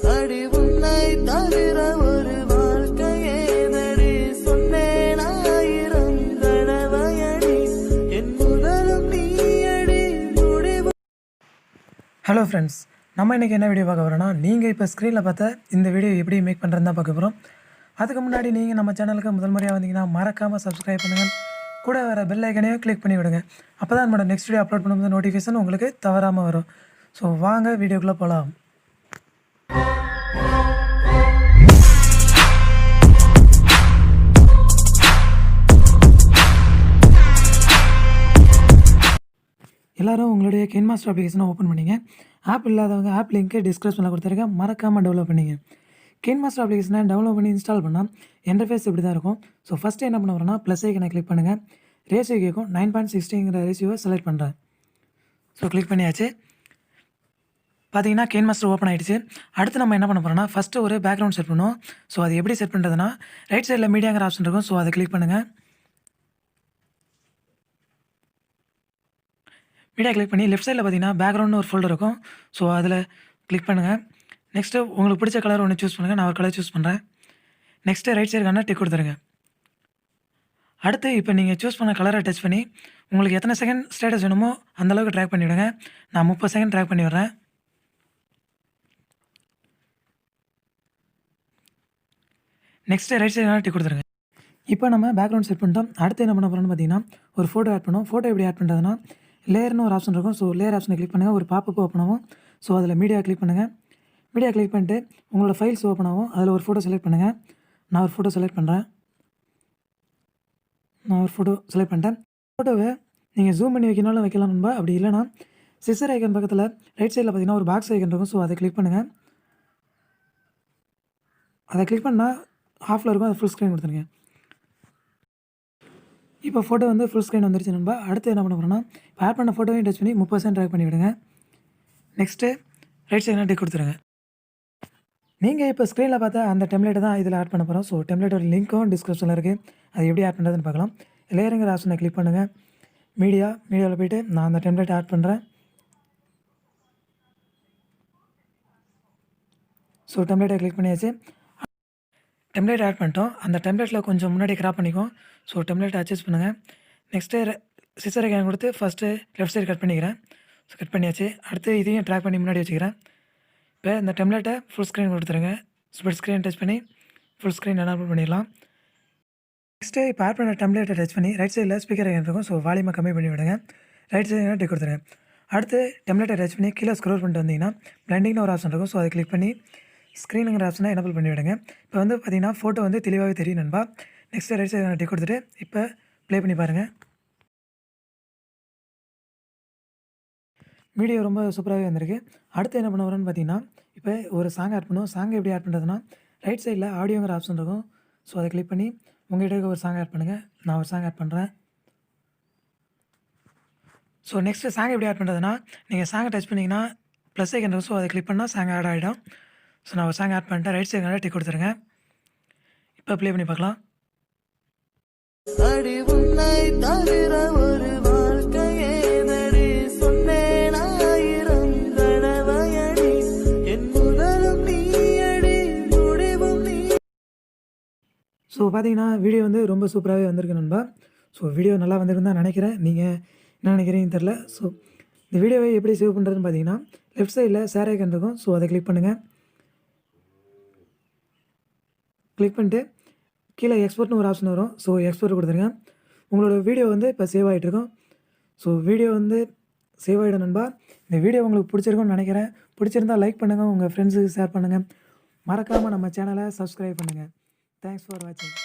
அடி உன்னை தவிர ஒரு வாழ்க்கையேதடி சொன்னேன் ஆயிரம் கனவையடி என் முதலும் நீயடி முடிவு. ஹலோ ஃப்ரெண்ட்ஸ், நம்ம இன்றைக்கி என்ன வீடியோ பார்க்க போகிறோன்னா, நீங்கள் இப்போ ஸ்க்ரீனில் பார்த்த இந்த வீடியோ எப்படி மேக் பண்ணுறதுன்னு தான் பார்க்க போகிறோம். அதுக்கு முன்னாடி நீங்கள் நம்ம சேனலுக்கு முதல் முறையாக வந்தீங்கன்னா மறக்காமல் சப்ஸ்கிரைப் பண்ணுங்கள், கூட வர பெல் ஐக்கனையும் கிளிக் பண்ணி விடுங்க. அப்போ தான் நம்மளோட நெக்ஸ்ட் வீடியோ அப்லோட் பண்ணும்போது நோட்டிஃபிகேஷன் உங்களுக்கு தவறாமல் வரும். ஸோ வாங்க வீடியோக்குள்ளே போகலாம். எல்லோரும் உங்களுடைய கின்மாஸ்டர் அப்ளிகேஷனை ஓப்பன் பண்ணிங்க. ஆப் இல்லாதவங்க ஆப் லிங்க்கு டிஸ்கிரிப்ஷனில் கொடுத்துருக்கேன், மறக்காமல் டெவலப் பண்ணிங்க. கின்மாஸ்டர் அப்ளிகேஷனை டவுன்லோட் பண்ணி இன்ஸ்டால் பண்ணால் இன்டர்ஃபேஸ் இப்படி தான் இருக்கும். ஸோ ஃபஸ்ட்டு என்ன பண்ண போகிறோன்னா, ப்ளஸ் ஐக்கனை கிளிக் பண்ணுங்கள். ரேஷியோ கேட்கும், 9.60ங்கிற ரேஷியோவை செலக்ட் பண்ணுறேன். ஸோ கிளிக் பண்ணியாச்சு. பார்த்தீங்கன்னா கின்மாஸ்டர் ஓப்பன் ஆகிடுச்சு. அடுத்து நம்ம என்ன பண்ண போகிறோம்னா, ஃபஸ்ட்டு ஒரு பேக்ரவுண்ட் செட் பண்ணுவோம். ஸோ அது எப்படி செட் பண்ணுறதுனா, ரைட் சைடில் மீடியாங்கிற ஆப்ஷன் இருக்கும். ஸோ அதை கிளிக் பண்ணுங்கள். மீடியா கிளிக் பண்ணி லெஃப்ட் சைடில் பார்த்தீங்கன்னா பேக்ரவுண்ட்னு ஒரு ஃபோல்டர் இருக்கும். ஸோ அதில் கிளிக் பண்ணுங்கள். நெக்ஸ்ட்டு உங்களுக்கு பிடிச்ச கலர் ஒன்று சூஸ் பண்ணுங்கள். நான் ஒரு கலர் சூஸ் பண்ணுறேன். நெக்ஸ்ட்டு ரைட் சைடுக்கான டிக் கொடுத்துருங்க. அடுத்து இப்போ நீங்கள் சூஸ் பண்ண கலரை டச் பண்ணி உங்களுக்கு எத்தனை செகண்ட் ஸ்டேட்டஸ் வேணுமோ அந்தளவுக்கு ட்ராக் பண்ணிவிடுங்க. நான் 30 செகண்ட் ட்ராக் பண்ணி விட்றேன். நெக்ஸ்ட்டு ரைட் சைடுக்கான டிக் கொடுத்துருங்க. இப்போ நம்ம பேக்ரவுண்ட் செட் பண்ணிட்டோம். அடுத்து என்ன பண்ண போகிறோம்னு பார்த்தீங்கன்னா, ஒரு ஃபோட்டோ ஆட் பண்ணுவோம். ஃபோட்டோ எப்படி ஆட் பண்ணுறதுனா, லேயர்னு ஒரு ஆப்ஷன் இருக்கும். ஸோ லேயர் ஆப்ஷனை கிளிக் பண்ணுங்கள். ஒரு பாப்பப் ஓப்பன் ஆகும். ஸோ அதில் மீடியா கிளிக் பண்ணுங்கள். மீடியா கிளிக் பண்ணிட்டு உங்களோட ஃபைல்ஸ் ஓப்பன் ஆகும். அதில் ஒரு ஃபோட்டோ செலக்ட் பண்ணுங்கள். நான் ஒரு ஃபோட்டோ செலக்ட் பண்ணுறேன். ஃபோட்டோவை நீங்கள் ஜூம் பண்ணி வைக்கனாலும் வைக்கலாம் நண்பா. அப்படி இல்லைனா சிசர் ஐக்கன் பக்கத்தில் ரைட் சைடில் பார்த்தீங்கன்னா ஒரு பாக்ஸ் ஐக்கன் இருக்கும். ஸோ அதை கிளிக் பண்ணுங்கள். அதை கிளிக் பண்ணால் ஆஃபில் இருக்கும். அதை ஃபுல் ஸ்க்ரீன் கொடுத்துருங்க. இப்போ ஃபோட்டோ வந்து ஃபுல் ஸ்க்ரீன் வந்துருச்சு நண்பா. அடுத்து என்ன பண்ண போகிறோன்னா, இப்போ ஆட் பண்ண ஃபோட்டோவையும் டச் பண்ணி 30% ட்ராக் பண்ணி விடுங்க. நெக்ஸ்ட்டு ரைட் சைடில் டிக் கொடுத்துருங்க. நீங்கள் இப்போ ஸ்க்ரீனில் பார்த்தா அந்த டெம்ப்ளேட்டை தான் இதில் ஆட் பண்ண போகிறோம். ஸோ டெம்ப்ளேட்டோட லிங்க்கும் டிஸ்கிரிப்ஷனில் இருக்குது. அது எப்படி ஆட் பண்ணுறதுன்னு பார்க்கலாம். லேயருங்கிற ஆப்ஷனை கிளிக் பண்ணுங்கள். மீடியாவில் போய்ட்டு நான் அந்த டெம்ப்ளேட்டை ஆட் பண்ணுறேன். ஸோ டெம்ப்ளேட்டை கிளிக் பண்ணியாச்சு. டெம்ப்ளேட் ஆட் பண்ணிட்டோம். அந்த டெம்ப்ளேட்டில் கொஞ்சம் முன்னாடி கிராப் பண்ணிக்கும். ஸோ டெம்ப்ளேட்டை அட்ஜஸ்ட் பண்ணுங்கள். நெக்ஸ்ட்டு சிசர் ஐக்கான் கொடுத்து ஃபஸ்ட்டு லெஃப்ட் சைடு கட் பண்ணிக்கிறேன். ஸோ கட் பண்ணியாச்சு. அடுத்து இதையும் ட்ராக் பண்ணி முன்னாடி வச்சுக்கிறேன். இப்போ இந்த டெம்ப்ளேட்டை ஃபுல் ஸ்க்ரீன் கொடுத்துருங்க. ஸ்ப்ளிட் ஸ்க்ரீன் டச் பண்ணி ஃபுல் ஸ்க்ரீன் எனேபிள் பண்ணிடலாம். நெக்ஸ்ட்டு இப்போ ஆட் பண்ண டெம்ப்ளேட்டை டச் பண்ணி ரைட் சைடில் ஸ்பீக்கர் ஐக்கன் இருக்கும். ஸோ வால்யூமை கம்மி பண்ணி விடுங்க. ரைட் சைடு டிக் கொடுத்துருங்க. அடுத்து டெம்ப்ளேட்டை டச் பண்ணி கீழே ஸ்க்ரோல் பண்ணிட்டு வந்தீங்கன்னா பிளண்டிங்னு ஒரு ஆப்ஷன் இருக்கும். ஸோ அதை கிளிக் பண்ணி ஸ்க்ரீனுங்கிற ஆப்ஷனை எனேபிள் பண்ணி விடுங்க. இப்போ வந்து பார்த்தீங்கன்னா ஃபோட்டோ வந்து தெளிவாகவே தெரியும் நண்பா. நெக்ஸ்ட்டு ரைட் சைடு டிக் கொடுத்துட்டு இப்போ ப்ளே பண்ணி பாருங்கள். வீடியோ ரொம்ப சூப்பராகவே வந்திருக்கு. அடுத்து என்ன பண்ண வரோன்னு பார்த்தீங்கன்னா, இப்போ ஒரு சாங் ஆட் பண்ணுவோம். சாங் எப்படி ஆட் பண்ணுறதுனா, ரைட் சைடில் ஆடியோங்கிற ஆப்ஷன் இருக்கும். ஸோ அதை கிளிக் பண்ணி உங்கள்கிட்ட இருக்க ஒரு சாங் ஆட் பண்ணுங்கள். நான் ஒரு சாங் ஆட் பண்ணுறேன். ஸோ நெக்ஸ்ட்டு சாங் எப்படி ஆட் பண்ணுறதுனா, நீங்கள் சாங்கை டச் பண்ணிங்கன்னா ப்ளஸ் ஐக்கன் இருக்கும். ஸோ அதை கிளிக் பண்ணால் சாங் ஆட் ஆகிடும். ஸோ நான் ஒரு சாங் ஆட் பண்ணிட்டேன். ரைட் சைடு டிக் கொடுத்துருங்க. இப்போ ப்ளே பண்ணி பார்க்கலாம். அடி உன்னை தவிர ஒரு வாழ்க்கையேதடி சொன்னேன் ஆயிரம் கனவையடி என் முதலும் நீயடி முடிவும் நீ. ஸோ பார்த்தீங்கன்னா வீடியோ வந்து ரொம்ப சூப்பராகவே வந்திருக்கு நண்பா. ஸோ வீடியோ நல்லா வந்திருக்குன்னு தான் நினைக்கிறேன். நீங்கள் என்ன நினைக்கிறீங்கன்னு தெரில. ஸோ இந்த வீடியோவை எப்படி சேவ் பண்ணுறதுன்னு பார்த்தீங்கன்னா, லெஃப்ட் சைடில் ஷேர் ஐக்கன் இருக்கும். ஸோ அதை கிளிக் பண்ணுங்கள். கிளிக் பண்ணிட்டு கீழே எக்ஸ்போர்ட்னு ஒரு ஆப்ஷன் வரும். ஸோ எக்ஸ்போர்ட் கொடுத்துருங்க. உங்களோட வீடியோ வந்து இப்போ சேவ் ஆகிட்ருக்கும். ஸோ வீடியோ வந்து சேவ் ஆகிடும் நண்பா. இந்த வீடியோ உங்களுக்கு பிடிச்சிருக்குன்னு நினைக்கிறேன். பிடிச்சிருந்தால் லைக் பண்ணுங்கள், உங்கள் ஃப்ரெண்ட்ஸுக்கு ஷேர் பண்ணுங்கள். மறக்காமல் நம்ம சேனலை சப்ஸ்கிரைப் பண்ணுங்கள். தேங்க்ஸ் ஃபார் வாட்சிங்.